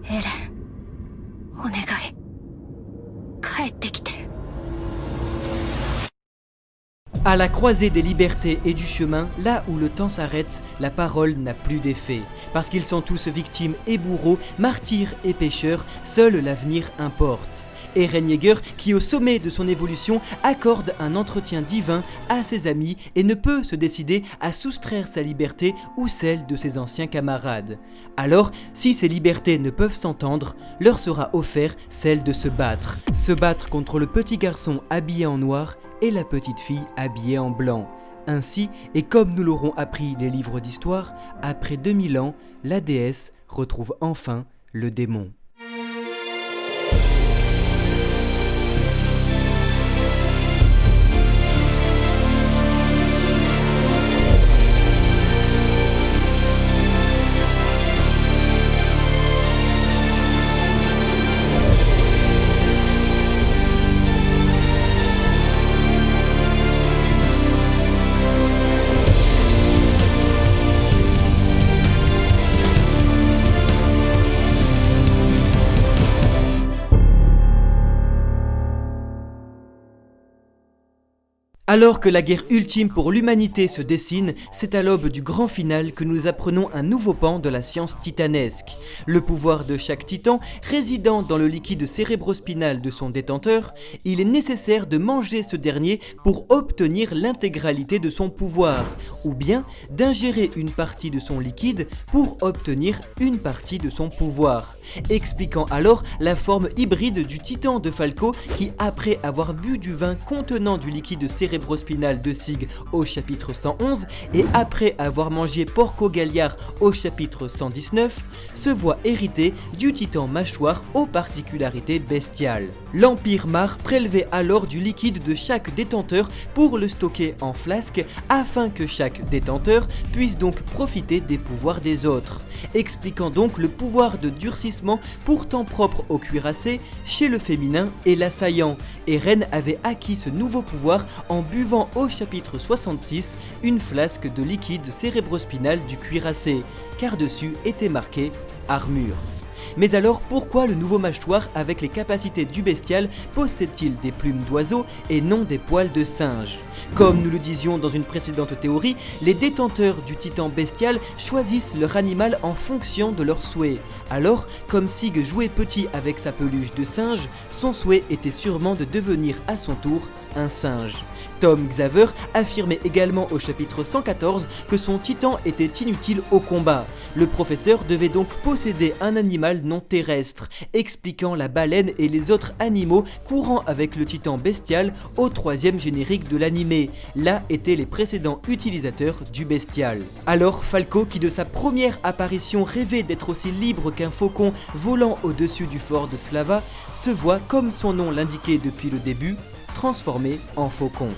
エレン、お願い、帰ってきて。 À la croisée des libertés et du chemin, là où le temps s'arrête, la parole n'a plus d'effet. Parce qu'ils sont tous victimes et bourreaux, martyrs et pécheurs, seul l'avenir importe. Eren Yeager, qui au sommet de son évolution accorde un entretien divin à ses amis et ne peut se décider à soustraire sa liberté ou celle de ses anciens camarades. Alors, si ces libertés ne peuvent s'entendre, leur sera offert celle de se battre. Se battre contre le petit garçon habillé en noir et la petite fille habillée en blanc. Ainsi, et comme nous l'auront appris les livres d'histoire, après 2000 ans, la déesse retrouve enfin le démon. Alors que la guerre ultime pour l'humanité se dessine, c'est à l'aube du grand final que nous apprenons un nouveau pan de la science titanesque. Le pouvoir de chaque titan résidant dans le liquide cérébrospinal de son détenteur, il est nécessaire de manger ce dernier pour obtenir l'intégralité de son pouvoir, ou bien d'ingérer une partie de son liquide pour obtenir une partie de son pouvoir. Expliquant alors la forme hybride du titan de Falco qui, après avoir bu du vin contenant du liquide cérébrospinal de Sig au chapitre 111 et après avoir mangé Porco Galliard au chapitre 119, se voit hérité du titan mâchoire aux particularités bestiales. L'Empire Mar prélevait alors du liquide de chaque détenteur pour le stocker en flasque afin que chaque détenteur puisse donc profiter des pouvoirs des autres, expliquant donc le pouvoir de durcissement pourtant propre au cuirassé chez le féminin et l'assaillant. Eren avait acquis ce nouveau pouvoir en buvant au chapitre 66 une flasque de liquide cérébrospinal du cuirassé, car dessus était marqué armure. Mais alors pourquoi le nouveau mâchoire avec les capacités du bestial possède-t-il des plumes d'oiseau et non des poils de singe? Comme nous le disions dans une précédente théorie, les détenteurs du titan bestial choisissent leur animal en fonction de leur souhait. Alors, comme Sig jouait petit avec sa peluche de singe, son souhait était sûrement de devenir à son tour un singe. Tom Xaver affirmait également au chapitre 114 que son titan était inutile au combat. Le professeur devait donc posséder un animal non terrestre, expliquant la baleine et les autres animaux courant avec le titan bestial au 3e générique de l'animé. Là étaient les précédents utilisateurs du bestial. Alors Falco, qui de sa première apparition rêvait d'être aussi libre qu'un faucon volant au-dessus du fort de Slava, se voit, comme son nom l'indiquait depuis le début, transformé en faucon.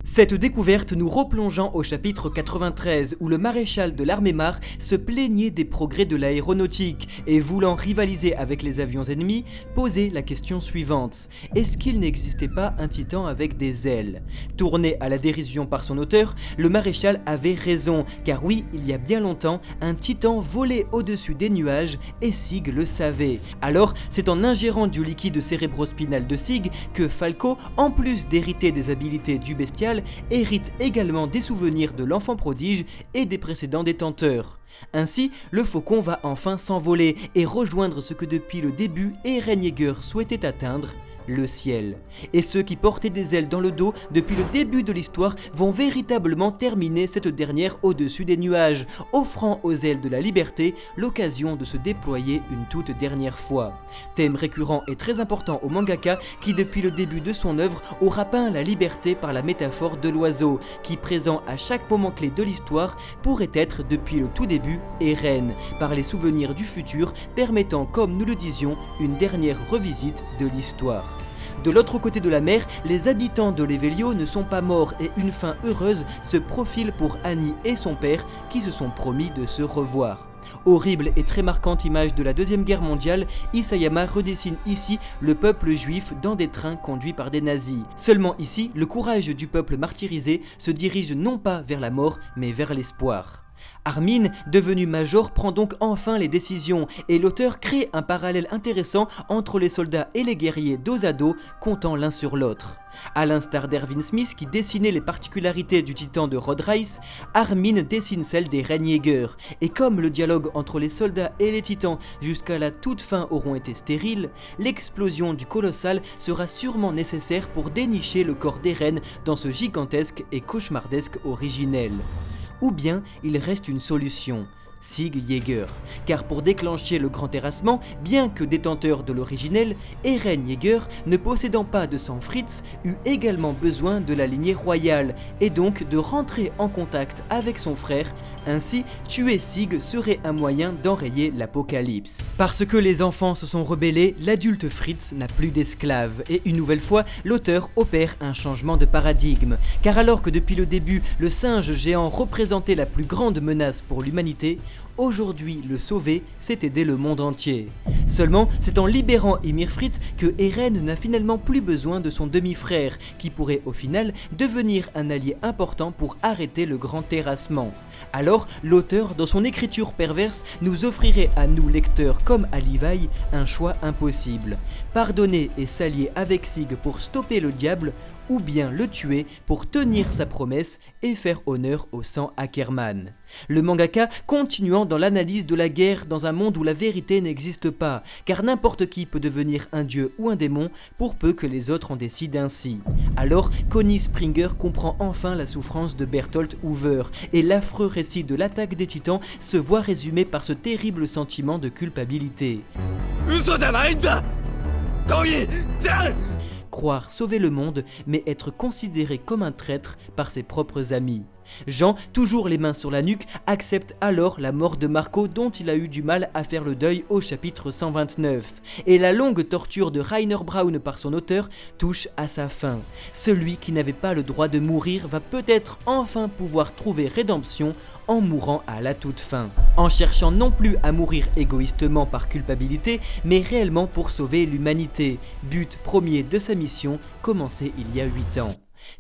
Cette découverte nous replongeant au chapitre 93 où le maréchal de l'armée Mar se plaignait des progrès de l'aéronautique et voulant rivaliser avec les avions ennemis, posait la question suivante: est-ce qu'il n'existait pas un titan avec des ailes? Tourné à la dérision par son auteur, le maréchal avait raison, car oui, il y a bien longtemps, un titan volait au-dessus des nuages et Sig le savait. Alors, c'est en ingérant du liquide cérébrospinal de Sig que Falco, en plus d'hériter des habiletés du bestial, hérite également des souvenirs de l'enfant prodige et des précédents détenteurs. Ainsi, le faucon va enfin s'envoler et rejoindre ce que depuis le début Eren Yeager souhaitait atteindre, le ciel. Et ceux qui portaient des ailes dans le dos depuis le début de l'histoire vont véritablement terminer cette dernière au-dessus des nuages, offrant aux ailes de la liberté l'occasion de se déployer une toute dernière fois. Thème récurrent et très important au mangaka qui depuis le début de son œuvre aura peint la liberté par la métaphore de l'oiseau, qui présent à chaque moment clé de l'histoire pourrait être depuis le tout début Eren, par les souvenirs du futur permettant, comme nous le disions, une dernière revisite de l'histoire. De l'autre côté de la mer, les habitants de Levelio ne sont pas morts et une fin heureuse se profile pour Annie et son père qui se sont promis de se revoir. Horrible et très marquante image de la Deuxième Guerre mondiale, Isayama redessine ici le peuple juif dans des trains conduits par des nazis. Seulement ici, le courage du peuple martyrisé se dirige non pas vers la mort mais vers l'espoir. Armin, devenu major, prend donc enfin les décisions et l'auteur crée un parallèle intéressant entre les soldats et les guerriers dos à dos, comptant l'un sur l'autre. À l'instar d'Erwin Smith qui dessinait les particularités du titan de Rod Reiss, Armin dessine celles des Rennjäger, et comme le dialogue entre les soldats et les titans jusqu'à la toute fin auront été stériles, l'explosion du colossal sera sûrement nécessaire pour dénicher le corps d'Eren dans ce gigantesque et cauchemardesque originel. Ou bien il reste une solution, Sig Jäger, car pour déclencher le grand terrassement, bien que détenteur de l'originel, Eren Yeager, ne possédant pas de sang Fritz, eut également besoin de la lignée royale, et donc de rentrer en contact avec son frère. Ainsi, tuer Sig serait un moyen d'enrayer l'apocalypse. Parce que les enfants se sont rebellés, l'adulte Fritz n'a plus d'esclaves, et une nouvelle fois, l'auteur opère un changement de paradigme, car alors que depuis le début, le singe géant représentait la plus grande menace pour l'humanité, aujourd'hui, le sauver, c'est aider le monde entier. Seulement, c'est en libérant Ymir Fritz que Eren n'a finalement plus besoin de son demi-frère, qui pourrait au final devenir un allié important pour arrêter le grand terrassement. Alors, l'auteur, dans son écriture perverse, nous offrirait à nous lecteurs comme à Levi un choix impossible. Pardonner et s'allier avec Sig pour stopper le diable, ou bien le tuer pour tenir sa promesse et faire honneur au sang Ackerman. Le mangaka continuant dans l'analyse de la guerre dans un monde où la vérité n'existe pas, car n'importe qui peut devenir un dieu ou un démon pour peu que les autres en décident ainsi. Alors, Connie Springer comprend enfin la souffrance de Bertolt Hoover, et l'affreux récit de l'attaque des titans se voit résumé par ce terrible sentiment de culpabilité. Croire sauver le monde, mais être considéré comme un traître par ses propres amis. Jean, toujours les mains sur la nuque, accepte alors la mort de Marco dont il a eu du mal à faire le deuil au chapitre 129. Et la longue torture de Rainer Braun par son auteur touche à sa fin. Celui qui n'avait pas le droit de mourir va peut-être enfin pouvoir trouver rédemption en mourant à la toute fin. En cherchant non plus à mourir égoïstement par culpabilité, mais réellement pour sauver l'humanité. But premier de sa mission, commencé il y a 8 ans.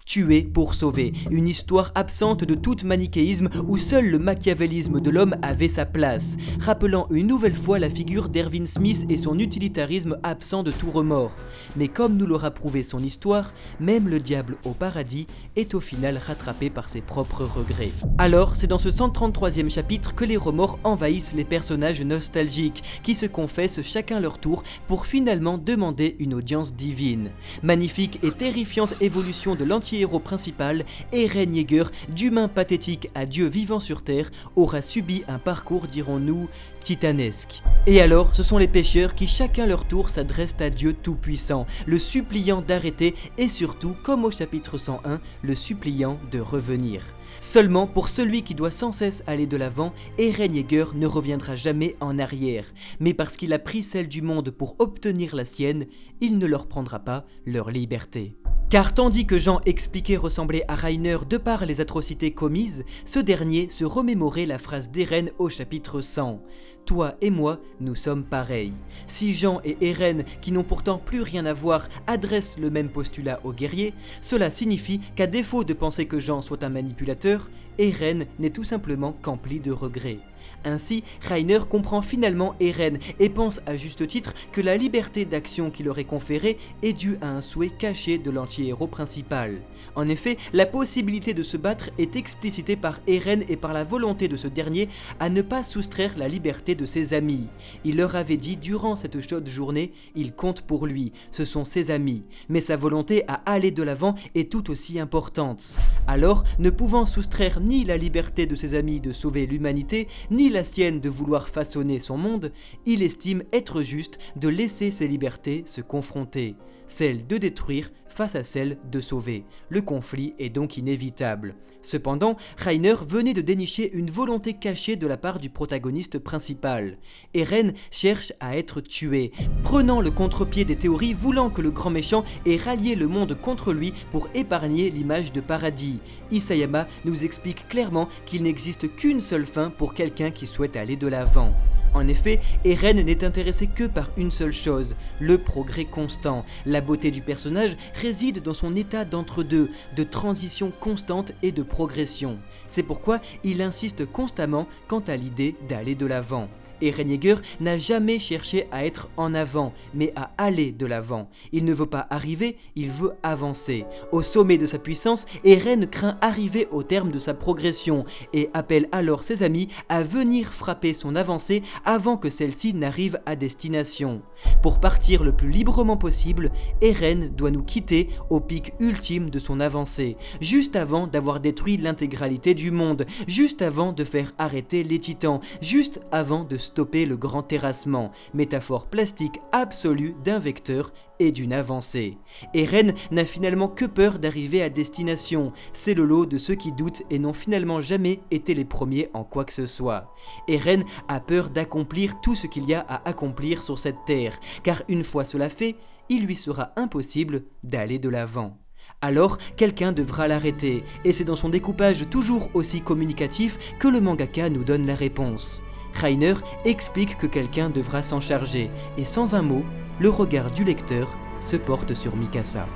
Tuer pour sauver, une histoire absente de tout manichéisme où seul le machiavélisme de l'homme avait sa place, rappelant une nouvelle fois la figure d'Erwin Smith et son utilitarisme absent de tout remords. Mais comme nous l'aura prouvé son histoire, même le diable au paradis est au final rattrapé par ses propres regrets. Alors, c'est dans ce 133e chapitre que les remords envahissent les personnages nostalgiques, qui se confessent chacun leur tour pour finalement demander une audience divine. Magnifique et terrifiante évolution de l'anti-héros principal, Eren Yeager, d'humain pathétique à dieu vivant sur terre, aura subi un parcours, dirons-nous, titanesque. Et alors, ce sont les pécheurs qui chacun leur tour s'adressent à Dieu tout-puissant, le suppliant d'arrêter et surtout, comme au chapitre 101, le suppliant de revenir. Seulement, pour celui qui doit sans cesse aller de l'avant, Eren Yeager ne reviendra jamais en arrière. Mais parce qu'il a pris celle du monde pour obtenir la sienne, il ne leur prendra pas leur liberté. Car tandis que Jean expliquait ressembler à Rainer de par les atrocités commises, ce dernier se remémorait la phrase d'Eren au chapitre 100. « Toi et moi, nous sommes pareils ». Si Jean et Eren, qui n'ont pourtant plus rien à voir, adressent le même postulat aux guerriers, cela signifie qu'à défaut de penser que Jean soit un manipulateur, Eren n'est tout simplement qu'empli de regrets. Ainsi, Rainer comprend finalement Eren et pense à juste titre que la liberté d'action qu'il aurait conférée est due à un souhait caché de l'anti-héros principal. En effet, la possibilité de se battre est explicitée par Eren et par la volonté de ce dernier à ne pas soustraire la liberté de ses amis. Il leur avait dit durant cette chaude journée, il compte pour lui, ce sont ses amis, mais sa volonté à aller de l'avant est tout aussi importante. Alors, ne pouvant soustraire ni la liberté de ses amis de sauver l'humanité, ni la sienne de vouloir façonner son monde, il estime être juste de laisser ses libertés se confronter, celle de détruire face à celle de sauver. Le conflit est donc inévitable. Cependant, Rainer venait de dénicher une volonté cachée de la part du protagoniste principal. Eren cherche à être tué, prenant le contre-pied des théories voulant que le grand méchant ait rallié le monde contre lui pour épargner l'image de paradis. Isayama nous explique clairement qu'il n'existe qu'une seule fin pour quelqu'un qui souhaite aller de l'avant. En effet, Eren n'est intéressé que par une seule chose, le progrès constant. La beauté du personnage réside dans son état d'entre-deux, de transition constante et de progression. C'est pourquoi il insiste constamment quant à l'idée d'aller de l'avant. Eren Yeager n'a jamais cherché à être en avant, mais à aller de l'avant. Il ne veut pas arriver, il veut avancer. Au sommet de sa puissance, Eren craint arriver au terme de sa progression et appelle alors ses amis à venir frapper son avancée avant que celle-ci n'arrive à destination. Pour partir le plus librement possible, Eren doit nous quitter au pic ultime de son avancée, juste avant d'avoir détruit l'intégralité du monde, juste avant de faire arrêter les titans, juste avant de stopper le grand terrassement, métaphore plastique absolue d'un vecteur et d'une avancée. Eren n'a finalement que peur d'arriver à destination, c'est le lot de ceux qui doutent et n'ont finalement jamais été les premiers en quoi que ce soit. Eren a peur d'accomplir tout ce qu'il y a à accomplir sur cette terre, car une fois cela fait, il lui sera impossible d'aller de l'avant. Alors, quelqu'un devra l'arrêter, et c'est dans son découpage toujours aussi communicatif que le mangaka nous donne la réponse. Reiner explique que quelqu'un devra s'en charger, et sans un mot, le regard du lecteur se porte sur Mikasa.